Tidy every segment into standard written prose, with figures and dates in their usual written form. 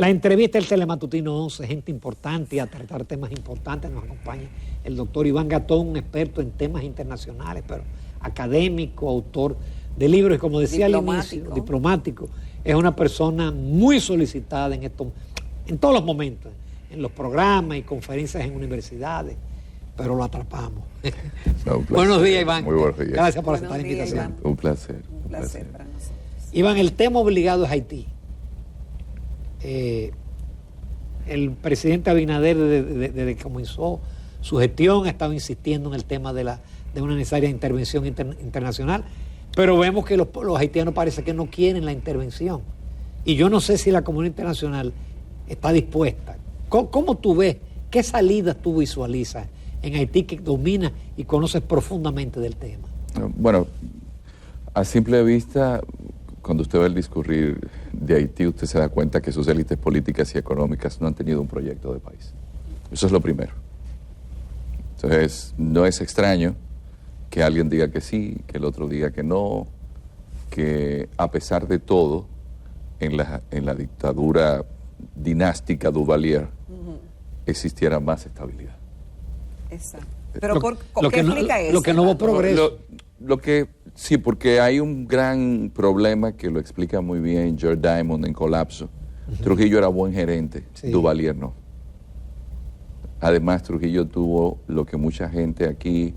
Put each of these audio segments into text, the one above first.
La entrevista del Telematutino 11, gente importante y a tratar temas importantes. Nos acompaña el doctor Iván Gatón, un experto en temas internacionales, pero académico, autor de libros y, como decía al inicio, diplomático. Es una persona muy solicitada en todos los momentos, en los programas y conferencias en universidades, pero lo atrapamos. No, buenos días, Iván. Muy buenos días. Gracias por aceptar la invitación. Iván. Un placer. Un placer para nosotros. Iván, el tema obligado es Haití. El presidente Abinader, desde que comenzó su gestión, ha estado insistiendo en el tema de una necesaria intervención internacional, pero vemos que los haitianos parece que no quieren la intervención. Y yo no sé si la comunidad internacional está dispuesta. ¿Cómo tú ves? ¿Qué salidas tú visualizas en Haití, que dominas y conoces profundamente del tema? Bueno, a simple vista, cuando usted ve el discurrir de Haití, usted se da cuenta que sus élites políticas y económicas no han tenido un proyecto de país. Eso es lo primero. Entonces, no es extraño que alguien diga que sí, que el otro diga que no, que a pesar de todo, en la dictadura dinástica Duvalier, existiera más estabilidad. Exacto. Pero ¿qué no, explica eso? Lo que no hubo progreso. Sí, porque hay un gran problema que lo explica muy bien George Diamond en Colapso. Trujillo era buen gerente, Sí. Duvalier no. Además, Trujillo tuvo lo que mucha gente aquí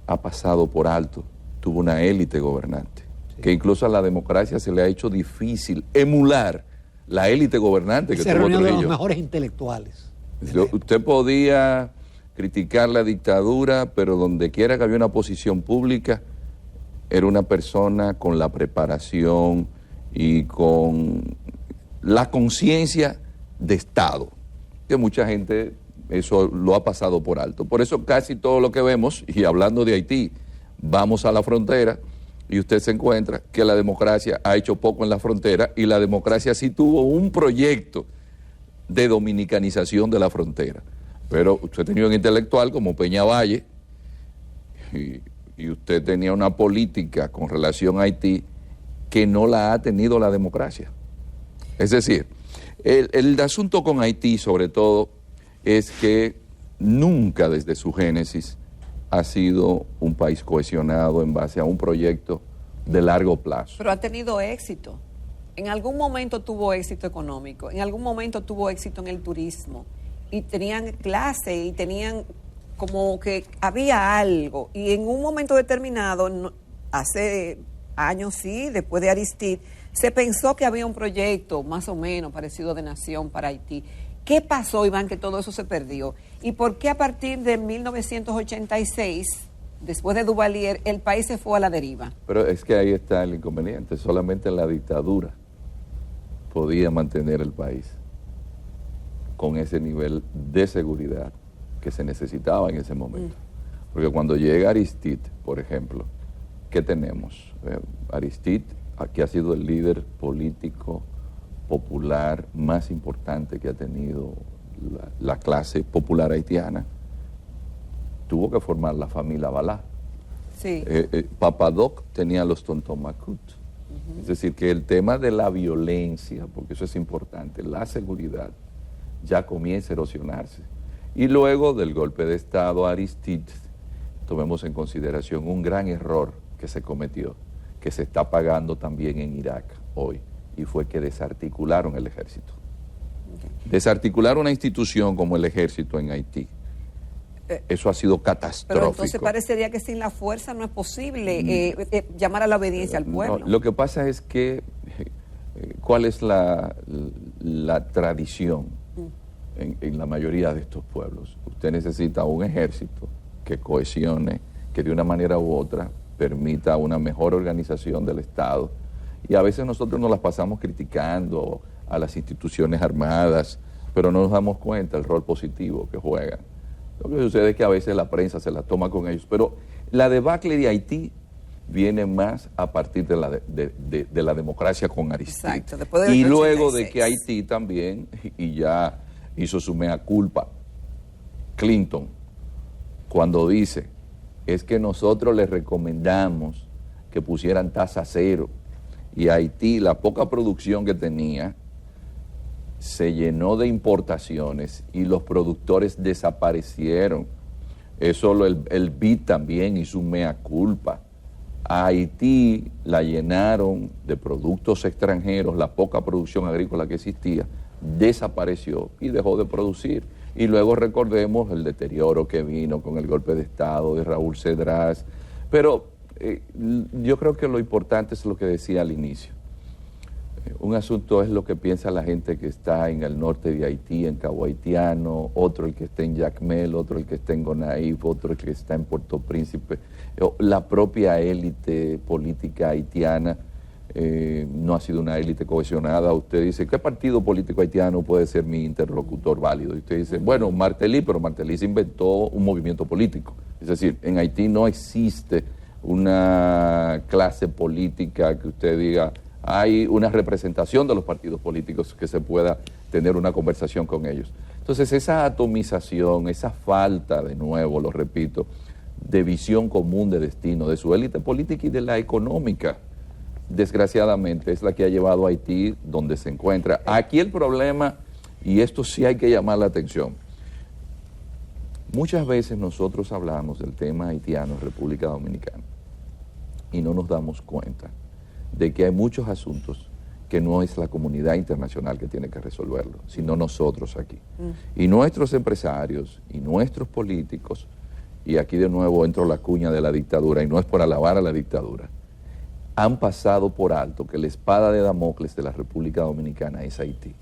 ha pasado por alto, tuvo una élite gobernante, que incluso a la democracia se le ha hecho difícil emular la élite gobernante que Se tuvo reunió de los Trujillo. mejores intelectuales. Usted podía criticar la dictadura, pero donde quiera que había una posición pública, era una persona con la preparación y con la conciencia de Estado, que mucha gente eso lo ha pasado por alto. Por eso casi todo lo que vemos, y hablando de Haití, vamos a la frontera y usted se encuentra que la democracia ha hecho poco en la frontera, y la democracia sí tuvo un proyecto de dominicanización de la frontera. Pero usted tenía un intelectual como Peña Valle, y usted tenía una política con relación a Haití que no la ha tenido la democracia. Es decir, el asunto con Haití, sobre todo, es que nunca desde su génesis ha sido un país cohesionado en base a un proyecto de largo plazo. Pero ha tenido éxito. En algún momento tuvo éxito económico, en algún momento tuvo éxito en el turismo, y tenían clase y tenían como que había algo, y en un momento determinado, hace años sí, después de Aristide, se pensó que había un proyecto más o menos parecido de nación para Haití. ¿Qué pasó, Iván, que todo eso se perdió? ¿Y por qué a partir de 1986, después de Duvalier, el país se fue a la deriva? Pero es que ahí está el inconveniente, solamente la dictadura podía mantener el país con ese nivel de seguridad que se necesitaba en ese momento. Porque cuando llega Aristide, por ejemplo, ¿qué tenemos? Aristide, aquí ha sido el líder político popular más importante que ha tenido la clase popular haitiana. Tuvo que formar la familia Balá. Sí. Papadoc tenía los Tontomacut. Es decir, que el tema de la violencia, porque eso es importante, la seguridad, ya comienza a erosionarse. Y luego del golpe de Estado Aristide, tomemos en consideración un gran error que se cometió, que se está pagando también en Irak hoy, y fue que desarticularon el ejército. Desarticular una institución como el ejército en Haití, eso ha sido catastrófico. Pero entonces parecería que sin la fuerza no es posible llamar a la obediencia al pueblo. No, lo que pasa es que, ¿cuál es la tradición en la mayoría de estos pueblos? Usted necesita un ejército que cohesione, que de una manera u otra permita una mejor organización del Estado. Y a veces nosotros nos las pasamos criticando a las instituciones armadas, pero no nos damos cuenta del rol positivo que juegan. Lo que sucede es que a veces la prensa se la toma con ellos, pero la debacle de Haití viene más a partir de la democracia con Aristide. Exacto, después del y luego 86. de que Haití también, y ya hizo su mea culpa, Clinton, cuando dice, es que nosotros les recomendamos que pusieran tasa cero, y Haití, la poca producción que tenía, se llenó de importaciones y los productores desaparecieron. Eso el BID también hizo un mea culpa. A Haití la llenaron de productos extranjeros, la poca producción agrícola que existía desapareció y dejó de producir. Y luego recordemos el deterioro que vino con el golpe de Estado de Raúl Cedrás. Pero yo creo que lo importante es lo que decía al inicio. Un asunto es lo que piensa la gente que está en el norte de Haití, en Cabo Haitiano, otro el que está en Jacmel, otro el que está en Gonaïves, otro el que está en Puerto Príncipe. La propia élite política haitiana no ha sido una élite cohesionada. Usted dice, ¿qué partido político haitiano puede ser mi interlocutor válido? Y usted dice, bueno, Martelly, pero Martelly se inventó un movimiento político. Es decir, en Haití no existe una clase política que usted diga, hay una representación de los partidos políticos que se pueda tener una conversación con ellos. Entonces, esa atomización, esa falta, de nuevo, lo repito, de visión común de destino, de su élite política y de la económica, desgraciadamente, es la que ha llevado a Haití donde se encuentra. Aquí el problema, y esto sí hay que llamar la atención, muchas veces nosotros hablamos del tema haitiano en República Dominicana y no nos damos cuenta de que hay muchos asuntos que no es la comunidad internacional que tiene que resolverlo, sino nosotros aquí. Y nuestros empresarios y nuestros políticos, y aquí de nuevo entro la cuña de la dictadura, y no es por alabar a la dictadura, han pasado por alto que la espada de Damocles de la República Dominicana es Haití.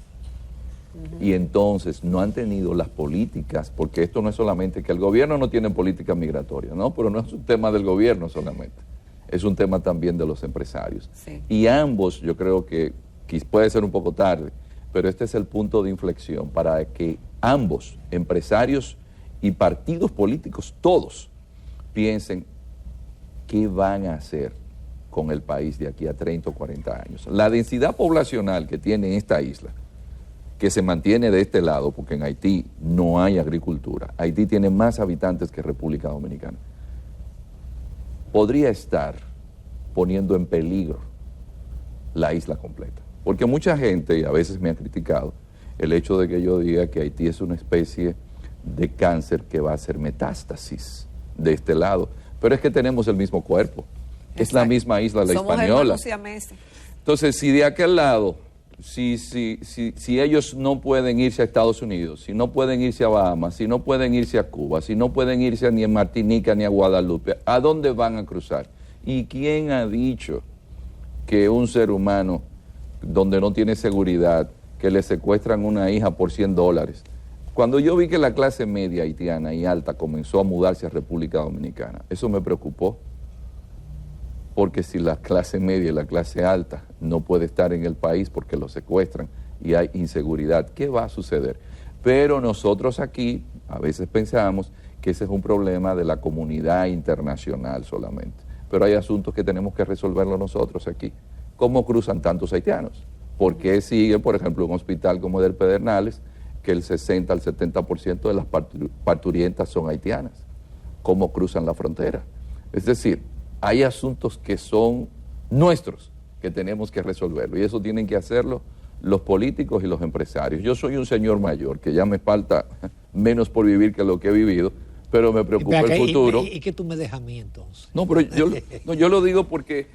Y entonces no han tenido las políticas, porque esto no es solamente que el gobierno no tiene política migratoria, ¿no? Pero no es un tema del gobierno solamente. Es un tema también de los empresarios. Sí. Y ambos, yo creo que puede ser un poco tarde, pero este es el punto de inflexión para que ambos, empresarios y partidos políticos, todos, piensen qué van a hacer con el país de aquí a 30 o 40 años. La densidad poblacional que tiene esta isla, que se mantiene de este lado, porque en Haití no hay agricultura, Haití tiene más habitantes que República Dominicana, podría estar poniendo en peligro la isla completa. Porque mucha gente, y a veces me ha criticado, el hecho de que yo diga que Haití es una especie de cáncer que va a hacer metástasis de este lado. Pero es que tenemos el mismo cuerpo. Exacto. Es la misma isla, la Hispaniola. Entonces, si de aquel lado, si ellos no pueden irse a Estados Unidos, si no pueden irse a Bahamas, si no pueden irse a Cuba, si no pueden irse ni a Martinica ni a Guadalupe, ¿a dónde van a cruzar? ¿Y quién ha dicho que un ser humano donde no tiene seguridad, que le secuestran una hija por $100? Cuando yo vi que la clase media haitiana y alta comenzó a mudarse a República Dominicana, eso me preocupó, porque si la clase media y la clase alta no puede estar en el país porque lo secuestran y hay inseguridad, ¿qué va a suceder? Pero nosotros aquí a veces pensamos que ese es un problema de la comunidad internacional solamente, pero hay asuntos que tenemos que resolverlo nosotros aquí. ¿Cómo cruzan tantos haitianos? ¿Por qué sigue, por ejemplo, un hospital como el del Pedernales, que el 60 al 70% de las parturientas son haitianas? ¿Cómo cruzan la frontera? Es decir, hay asuntos que son nuestros, que tenemos que resolverlo, y eso tienen que hacerlo los políticos y los empresarios. Yo soy un señor mayor, que ya me falta menos por vivir que lo que he vivido, pero me preocupa el futuro. ¿Y qué tú me dejas a mí entonces? No, pero yo lo digo porque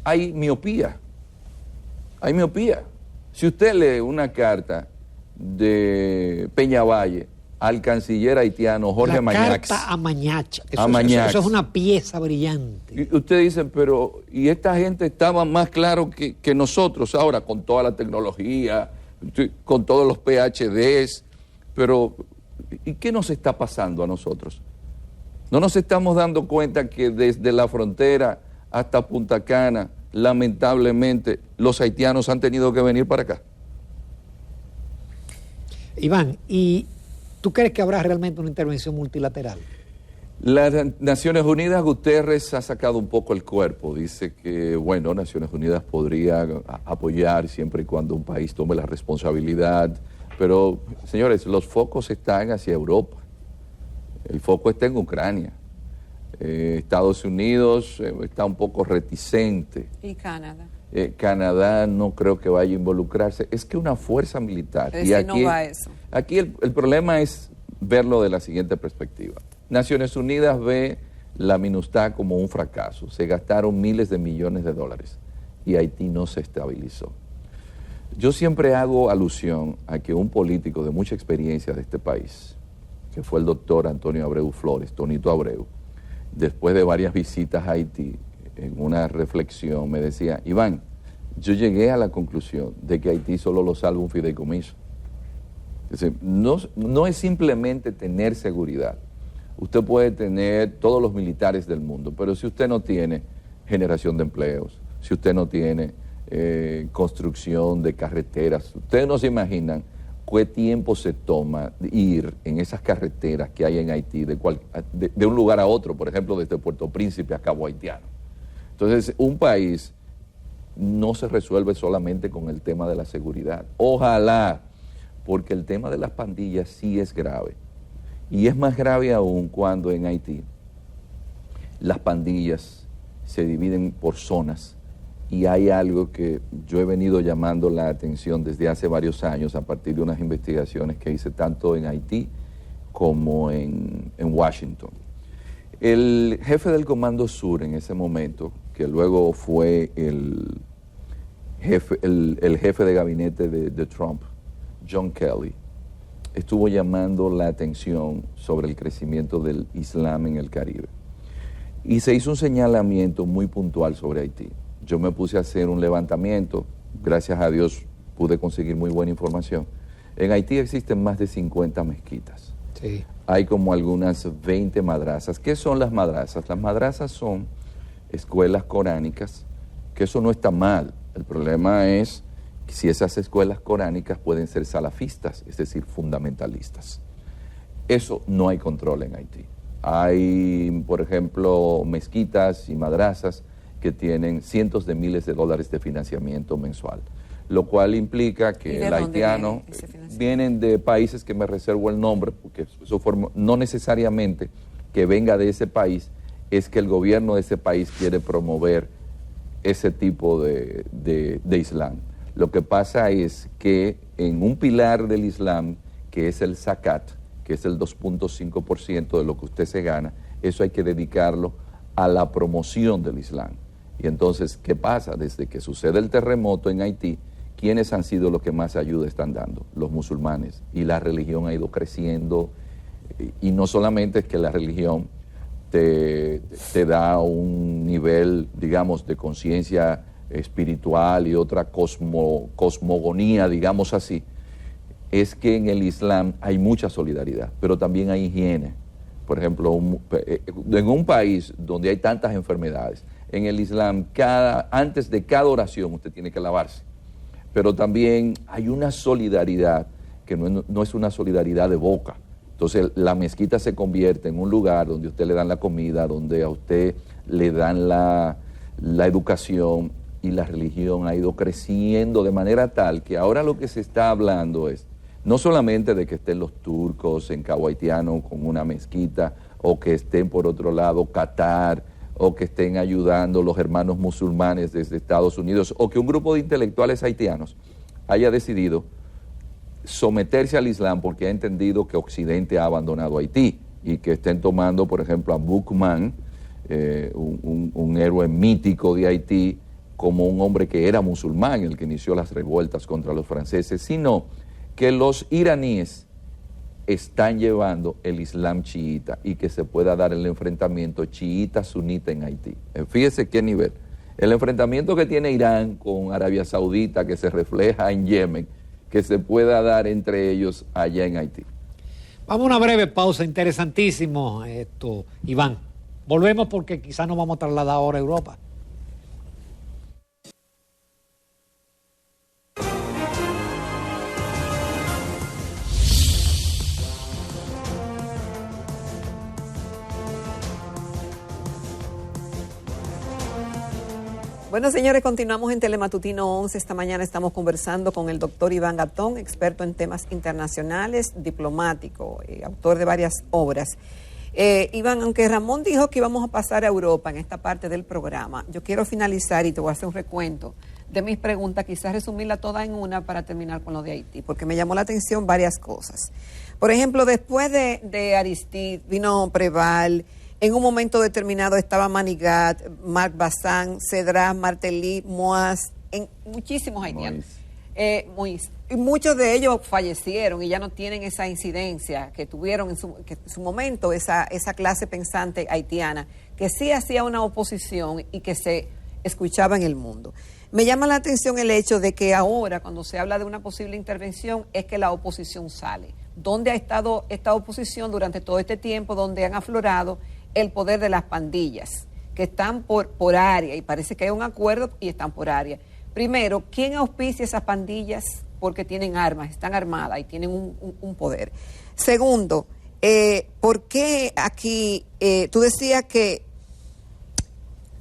hay miopía. Hay miopía. Si usted lee una carta de Peñavalle al canciller haitiano Jorge Mañax. La carta a Mañax. Eso es una pieza brillante. Y usted dice, pero ¿y esta gente estaba más claro que nosotros ahora con toda la tecnología, con todos los PhDs? Pero ¿y qué nos está pasando a nosotros? ¿No nos estamos dando cuenta que desde la frontera hasta Punta Cana, lamentablemente, los haitianos han tenido que venir para acá? Iván, ¿y tú crees que habrá realmente una intervención multilateral? Las Naciones Unidas, Guterres ha sacado un poco el cuerpo. Dice que, bueno, Naciones Unidas podría apoyar siempre y cuando un país tome la responsabilidad. Pero, señores, los focos están hacia Europa. El foco está en Ucrania. Estados Unidos está un poco reticente. ¿Y Canadá? Canadá no creo que vaya a involucrarse. Es que una fuerza militar. Pero Y no va eso. Aquí el problema es verlo de la siguiente perspectiva. Naciones Unidas ve la MINUSTAH como un fracaso. Se gastaron miles de millones de dólares y Haití no se estabilizó. Yo siempre hago alusión a que un político de mucha experiencia de este país, que fue el doctor Antonio Abreu Flores, Tonito Abreu, después de varias visitas a Haití, en una reflexión me decía: Iván, yo llegué a la conclusión de que Haití solo lo salva un fideicomiso. Es decir, no es simplemente tener seguridad. Usted puede tener todos los militares del mundo, pero si usted no tiene generación de empleos, si usted no tiene construcción de carreteras, ustedes no se imaginan qué tiempo se toma ir en esas carreteras que hay en Haití, de un lugar a otro, por ejemplo, desde Puerto Príncipe a Cabo Haitiano. Entonces, un país no se resuelve solamente con el tema de la seguridad. Ojalá, porque el tema de las pandillas sí es grave. Y es más grave aún cuando en Haití las pandillas se dividen por zonas. Y hay algo que yo he venido llamando la atención desde hace varios años a partir de unas investigaciones que hice tanto en Haití como en Washington. El jefe del Comando Sur en ese momento, que luego fue el jefe de gabinete de Trump, John Kelly, estuvo llamando la atención sobre el crecimiento del Islam en el Caribe. Y se hizo un señalamiento muy puntual sobre Haití. Yo me puse a hacer un levantamiento, gracias a Dios pude conseguir muy buena información. En Haití existen más de 50 mezquitas. Sí. Hay como algunas 20 madrazas. ¿Qué son las madrazas? Las madrazas son escuelas coránicas, que eso no está mal. El problema es si esas escuelas coránicas pueden ser salafistas, es decir, fundamentalistas. Eso no hay control en Haití. Hay, por ejemplo, mezquitas y madrazas que tienen cientos de miles de dólares de financiamiento mensual, lo cual implica que el haitiano vienen de países que me reservo el nombre, porque eso no necesariamente que venga de ese país, es que el gobierno de ese país quiere promover ese tipo de Islam. Lo que pasa es que en un pilar del Islam, que es el zakat, que es el 2.5% de lo que usted se gana, eso hay que dedicarlo a la promoción del Islam. Y entonces, ¿qué pasa? Desde que sucede el terremoto en Haití, ¿quiénes han sido los que más ayuda están dando? Los musulmanes. Y la religión ha ido creciendo. Y no solamente es que la religión te da un nivel, digamos, de conciencia espiritual y otra cosmogonía, digamos así, es que en el Islam hay mucha solidaridad, pero también hay higiene. Por ejemplo, en un país donde hay tantas enfermedades, en el Islam, antes de cada oración usted tiene que lavarse. Pero también hay una solidaridad que no es una solidaridad de boca. Entonces la mezquita se convierte en un lugar donde a usted le dan la comida, donde a usted le dan la educación, y la religión ha ido creciendo de manera tal que ahora lo que se está hablando es no solamente de que estén los turcos en Cabo Haitiano con una mezquita, o que estén por otro lado Qatar, o que estén ayudando los hermanos musulmanes desde Estados Unidos, o que un grupo de intelectuales haitianos haya decidido someterse al Islam porque ha entendido que Occidente ha abandonado Haití, y que estén tomando, por ejemplo, a Boukman, un héroe mítico de Haití, como un hombre que era musulmán, el que inició las revueltas contra los franceses, sino que los iraníes están llevando el Islam chiita y que se pueda dar el enfrentamiento chiita-sunita en Haití. Fíjese qué nivel. El enfrentamiento que tiene Irán con Arabia Saudita, que se refleja en Yemen, que se pueda dar entre ellos allá en Haití. Vamos a una breve pausa, interesantísimo esto, Iván. Volvemos porque quizás nos vamos a trasladar ahora a Europa. Bueno, señores, continuamos en Telematutino 11. Esta mañana estamos conversando con el doctor Iván Gatón, experto en temas internacionales, diplomático, autor de varias obras. Iván, aunque Ramón dijo que íbamos a pasar a Europa en esta parte del programa, yo quiero finalizar y te voy a hacer un recuento de mis preguntas, quizás resumirla toda en una para terminar con lo de Haití, porque me llamó la atención varias cosas. Por ejemplo, después de Aristide vino Preval, en un momento determinado estaba Manigat, Marc Bazán, Cedras, Martelly, Moaz, en muchísimos haitianos. Moïse. Y muchos de ellos fallecieron y ya no tienen esa incidencia que tuvieron en su momento, esa clase pensante haitiana, que sí hacía una oposición y que se escuchaba en el mundo. Me llama la atención el hecho de que ahora, cuando se habla de una posible intervención, es que la oposición sale. ¿Dónde ha estado esta oposición durante todo este tiempo, donde han aflorado el poder de las pandillas, que están por área, y parece que hay un acuerdo y están por área? Primero, ¿quién auspicia esas pandillas? Porque tienen armas, están armadas y tienen un poder. Segundo, ¿por qué aquí, tú decías que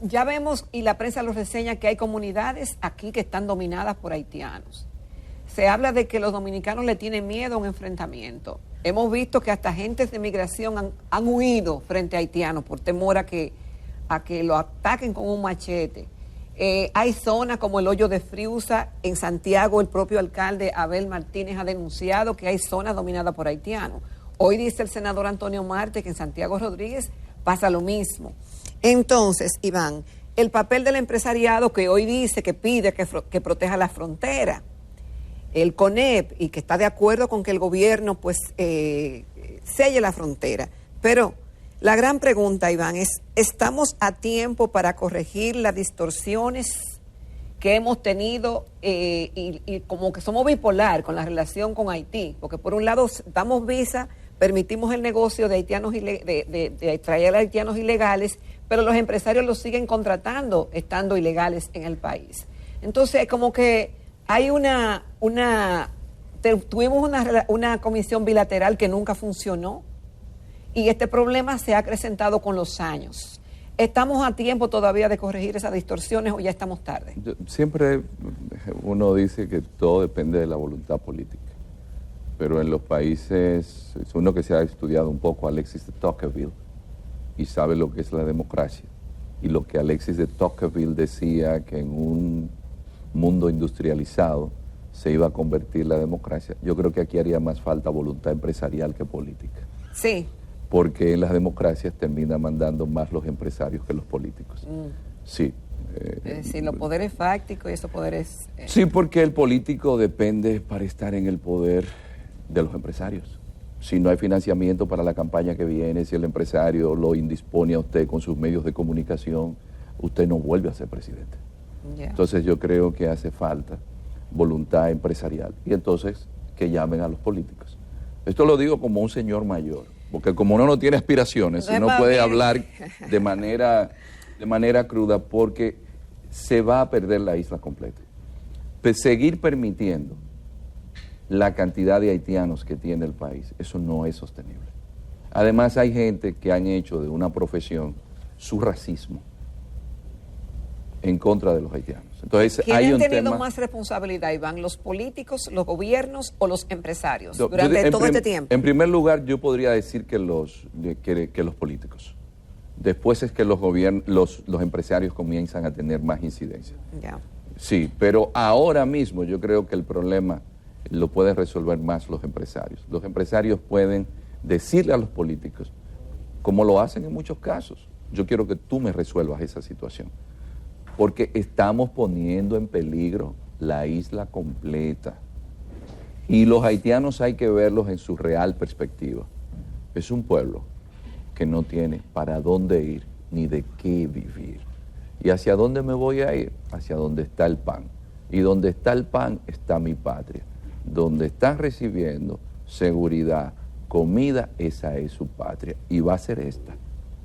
ya vemos, y la prensa lo reseña, que hay comunidades aquí que están dominadas por haitianos? Se habla de que los dominicanos le tienen miedo a un enfrentamiento. Hemos visto que hasta agentes de migración han huido frente a haitianos por temor a que lo ataquen con un machete. Hay zonas como el Hoyo de Friusa, en Santiago el propio alcalde Abel Martínez ha denunciado que hay zonas dominadas por haitianos. Hoy dice el senador Antonio Marte que en Santiago Rodríguez pasa lo mismo. Entonces, Iván, el papel del empresariado que hoy dice que pide que proteja la frontera, el CONEP, y que está de acuerdo con que el gobierno pues selle la frontera, pero la gran pregunta, Iván, es, ¿estamos a tiempo para corregir las distorsiones que hemos tenido y como que somos bipolar con la relación con Haití? Porque por un lado damos visa, permitimos el negocio de haitianos de traer a haitianos ilegales, pero los empresarios los siguen contratando estando ilegales en el país. Entonces, como que hay tuvimos una comisión bilateral que nunca funcionó, y este problema se ha acrecentado con los años. ¿Estamos a tiempo todavía de corregir esas distorsiones o ya estamos tarde? Siempre uno dice que todo depende de la voluntad política, pero en los países, uno que se ha estudiado un poco Alexis de Tocqueville y sabe lo que es la democracia, y lo que Alexis de Tocqueville decía que en un mundo industrializado se iba a convertir la democracia, yo creo que aquí haría más falta voluntad empresarial que política. Sí. Porque en las democracias termina mandando más los empresarios que los políticos. Sí. Es decir, los poderes fácticos y esos poderes... Sí, porque el político depende para estar en el poder de los empresarios. Si no hay financiamiento para la campaña que viene, si el empresario lo indispone a usted con sus medios de comunicación, usted no vuelve a ser presidente. Yeah. Entonces yo creo que hace falta voluntad empresarial y entonces que llamen a los políticos. Esto lo digo como un señor mayor, porque como uno no tiene aspiraciones, uno puede hablar de manera cruda, porque se va a perder la isla completa. Seguir permitiendo la cantidad de haitianos que tiene el país, eso no es sostenible. Además hay gente que han hecho de una profesión su racismo en contra de los haitianos. Entonces, ¿quién ha tenido más responsabilidad, Iván? ¿Los políticos, los gobiernos o los empresarios durante todo este tiempo? En primer lugar, yo podría decir que los políticos. Después es que los empresarios comienzan a tener más incidencia. Ya. Sí, pero ahora mismo yo creo que el problema lo pueden resolver más los empresarios. Los empresarios pueden decirle a los políticos, como lo hacen en muchos casos, yo quiero que tú me resuelvas esa situación. Porque estamos poniendo en peligro la isla completa. Y los haitianos hay que verlos en su real perspectiva. Es un pueblo que no tiene para dónde ir ni de qué vivir. ¿Y hacia dónde me voy a ir? Hacia donde está el pan. Y donde está el pan está mi patria. Donde están recibiendo seguridad, comida, esa es su patria. Y va a ser esta,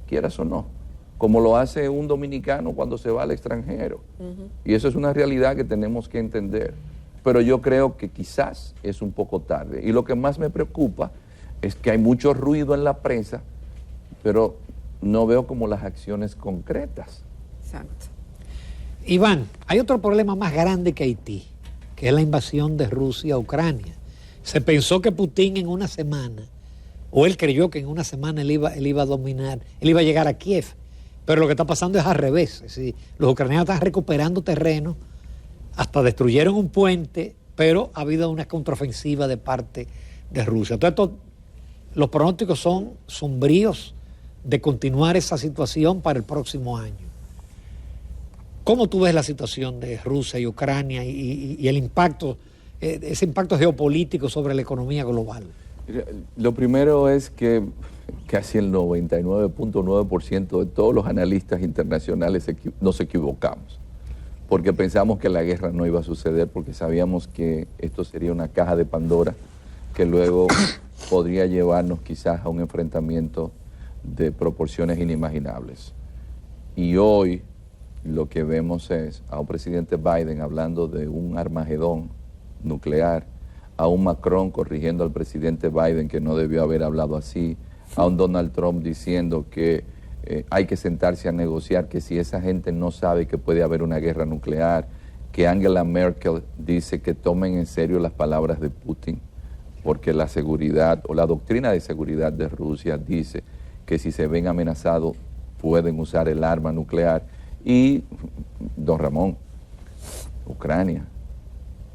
quieras o no. Como lo hace un dominicano cuando se va al extranjero. Y eso es una realidad que tenemos que entender. Pero yo creo que quizás es un poco tarde. Y lo que más me preocupa es que hay mucho ruido en la prensa, pero no veo como las acciones concretas. Exacto. Iván, hay otro problema más grande que Haití, que es la invasión de Rusia a Ucrania. Se pensó que Putin en una semana, o él creyó que en una semana él iba a dominar, él iba a llegar a Kiev. Pero lo que está pasando es al revés. Es decir, los ucranianos están recuperando terreno hasta destruyeron un puente, pero ha habido una contraofensiva de parte de Rusia. Entonces, los pronósticos son sombríos de continuar esa situación para el próximo año. ¿Cómo tú ves la situación de Rusia y Ucrania y el impacto, ese impacto geopolítico sobre la economía global? Lo primero es que casi el 99.9% de todos los analistas internacionales nos equivocamos, porque pensamos que la guerra no iba a suceder, porque sabíamos que esto sería una caja de Pandora que luego podría llevarnos quizás a un enfrentamiento de proporciones inimaginables. Y hoy lo que vemos es a un presidente Biden hablando de un Armagedón nuclear, a un Macron corrigiendo al presidente Biden que no debió haber hablado así, a un Donald Trump diciendo que hay que sentarse a negociar, que si esa gente no sabe que puede haber una guerra nuclear, que Angela Merkel dice que tomen en serio las palabras de Putin, porque la seguridad o la doctrina de seguridad de Rusia dice que si se ven amenazados pueden usar el arma nuclear. Y, don Ramón, Ucrania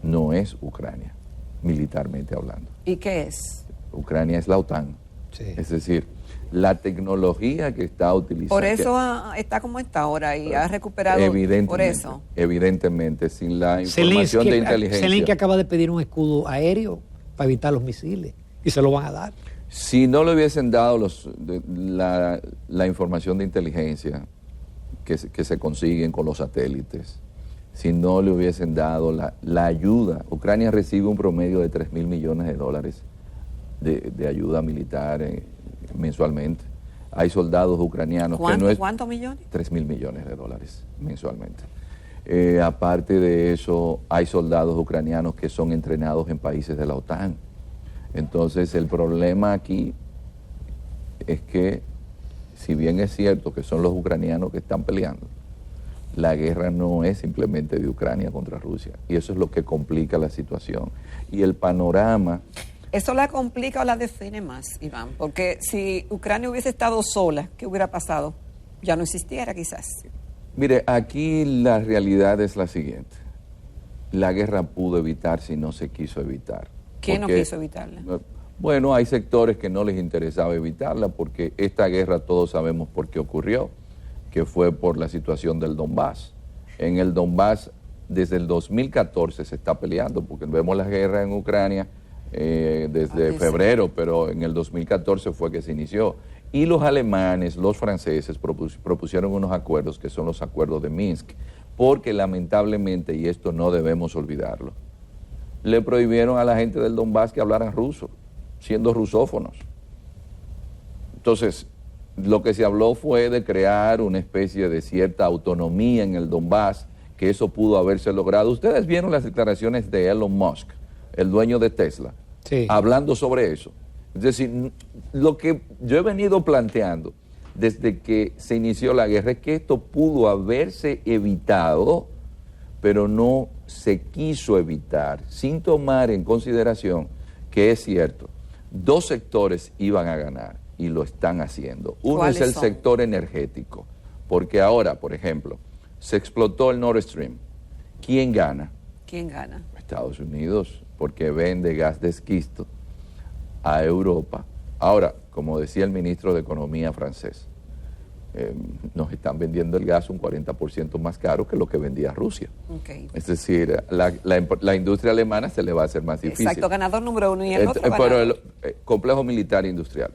no es Ucrania, militarmente hablando. ¿Y qué es? Ucrania es la OTAN. Sí. Es decir, la tecnología que está utilizando... Por eso está como está ahora y ha recuperado por eso. Evidentemente, sin la información de inteligencia. Zelensky acaba de pedir un escudo aéreo para evitar los misiles y se lo van a dar. Si no le hubiesen dado la información de inteligencia que se consiguen con los satélites, si no le hubiesen dado la ayuda, Ucrania recibe un promedio de $3,000 millones de ayuda militar mensualmente. Hay soldados ucranianos que no es... ¿Cuántos millones? $3,000 millones mensualmente. Aparte de eso, hay soldados ucranianos que son entrenados en países de la OTAN. Entonces, el problema aquí es que, si bien es cierto que son los ucranianos que están peleando, la guerra no es simplemente de Ucrania contra Rusia. Y eso es lo que complica la situación. Y el panorama... ¿Eso la complica o la define más, Iván? Porque si Ucrania hubiese estado sola, ¿qué hubiera pasado? Ya no existiera quizás. Mire, aquí la realidad es la siguiente. La guerra pudo evitarse y no se quiso evitar. ¿Quién no quiso evitarla? Bueno, hay sectores que no les interesaba evitarla porque esta guerra todos sabemos por qué ocurrió, que fue por la situación del Donbass. En el Donbass, desde el 2014 se está peleando, porque vemos la guerra en Ucrania desde febrero, pero en el 2014 fue que se inició. Y los alemanes, los franceses propusieron unos acuerdos que son los acuerdos de Minsk, porque lamentablemente, y esto no debemos olvidarlo, le prohibieron a la gente del Donbass que hablaran ruso, siendo rusófonos. Entonces, lo que se habló fue de crear una especie de cierta autonomía en el Donbass, que eso pudo haberse logrado. Ustedes vieron las declaraciones de Elon Musk, el dueño de Tesla, sí, hablando sobre eso. Es decir, lo que yo he venido planteando desde que se inició la guerra es que esto pudo haberse evitado, pero no se quiso evitar, sin tomar en consideración que es cierto, dos sectores iban a ganar y lo están haciendo. Uno es el sector energético, porque ahora, por ejemplo, se explotó el Nord Stream. ¿Quién gana? ¿Quién gana? Estados Unidos, porque vende gas de esquisto a Europa. Ahora, como decía el ministro de Economía francés, nos están vendiendo el gas un 40% más caro que lo que vendía Rusia. Okay. Es decir, la industria alemana se le va a hacer más difícil. Exacto, ganador número uno y el otro pero el complejo militar industrial.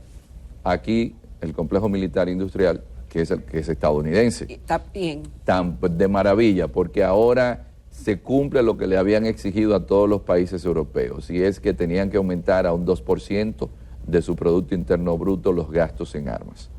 Aquí, el complejo militar industrial, que es estadounidense. Está bien. Tan de maravilla, porque ahora se cumple lo que le habían exigido a todos los países europeos, y es que tenían que aumentar a un 2% de su Producto Interno Bruto los gastos en armas.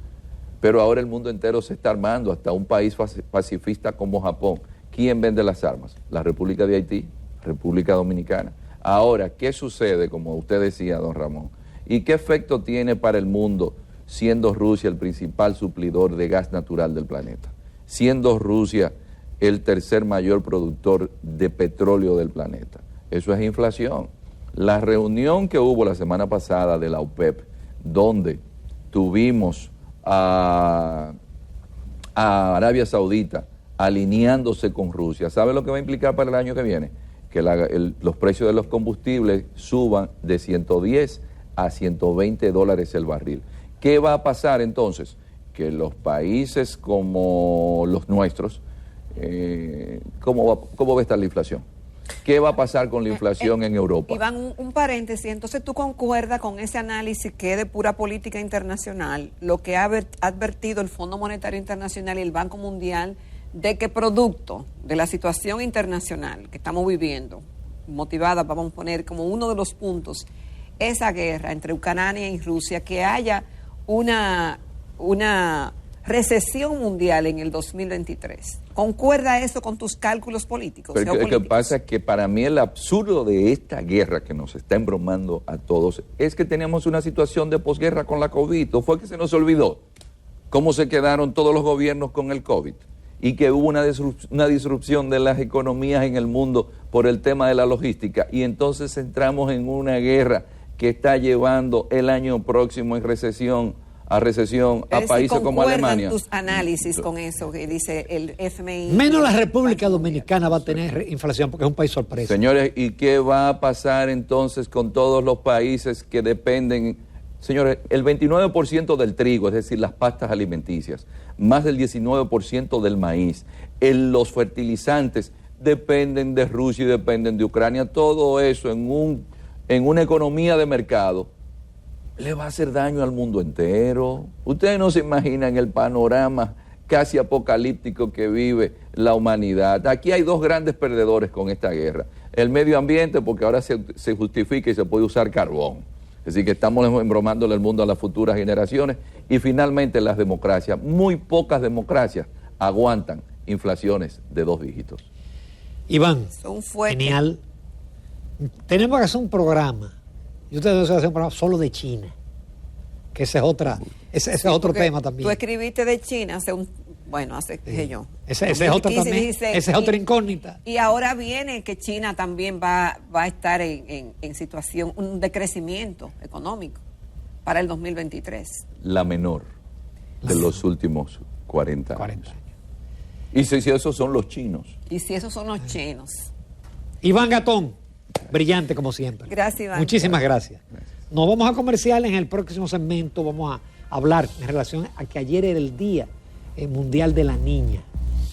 Pero ahora el mundo entero se está armando, hasta un país pacifista como Japón. ¿Quién vende las armas? La República de Haití, República Dominicana. Ahora, ¿qué sucede, como usted decía, don Ramón? ¿Y qué efecto tiene para el mundo siendo Rusia el principal suplidor de gas natural del planeta? Siendo Rusia el tercer mayor productor de petróleo del planeta. Eso es inflación. La reunión que hubo la semana pasada de la OPEP, donde tuvimos a Arabia Saudita, alineándose con Rusia. ¿Sabe lo que va a implicar para el año que viene? Que los precios de los combustibles suban de 110 a 120 dólares el barril. ¿Qué va a pasar entonces? Que los países como los nuestros, ¿cómo va a estar la inflación? ¿Qué va a pasar con la inflación en Europa? Iván, un paréntesis, entonces tú concuerdas con ese análisis que es de pura política internacional, lo que ha advertido el Fondo Monetario Internacional y el Banco Mundial, de que producto de la situación internacional que estamos viviendo, motivada, vamos a poner como uno de los puntos, esa guerra entre Ucrania y Rusia, que haya una recesión mundial en el 2023. ¿Concuerda eso con tus cálculos políticos? Pero lo que pasa es que para mí el absurdo de esta guerra que nos está embromando a todos es que tenemos una situación de posguerra con la COVID. ¿O fue que se nos olvidó cómo se quedaron todos los gobiernos con el COVID? Y que hubo una disrupción de las economías en el mundo por el tema de la logística. Y entonces entramos en una guerra que está llevando el año próximo en recesión a países como Alemania. Tus análisis con eso que dice el FMI. Menos la República Dominicana va a tener inflación porque es un país sorpresa. Señores, ¿y qué va a pasar entonces con todos los países que dependen? Señores, el 29% del trigo, es decir, las pastas alimenticias, más del 19% del maíz, los fertilizantes dependen de Rusia y dependen de Ucrania. Todo eso en una economía de mercado le va a hacer daño al mundo entero. Ustedes no se imaginan el panorama casi apocalíptico que vive la humanidad. Aquí hay dos grandes perdedores con esta guerra. El medio ambiente, porque ahora se justifica y se puede usar carbón. Es decir, que estamos embromándole el mundo a las futuras generaciones. Y finalmente las democracias. Muy pocas democracias aguantan inflaciones de 2 dígitos. Iván, genial. Tenemos que hacer un programa. Y ustedes deben hacer un programa solo de China. Que ese es otro tema también. Tú escribiste de China hace qué yo. Ese es otro también. 16, esa es otra incógnita. Y ahora viene que China también va a estar en situación, un decrecimiento económico para el 2023. La menor de los últimos 40 años. Y si esos son los chinos. Iván Gatón, brillante como siempre. Gracias, Iván. Muchísimas gracias. Nos vamos a comercial. En el próximo segmento vamos a hablar en relación a que ayer era el Día Mundial de la Niña.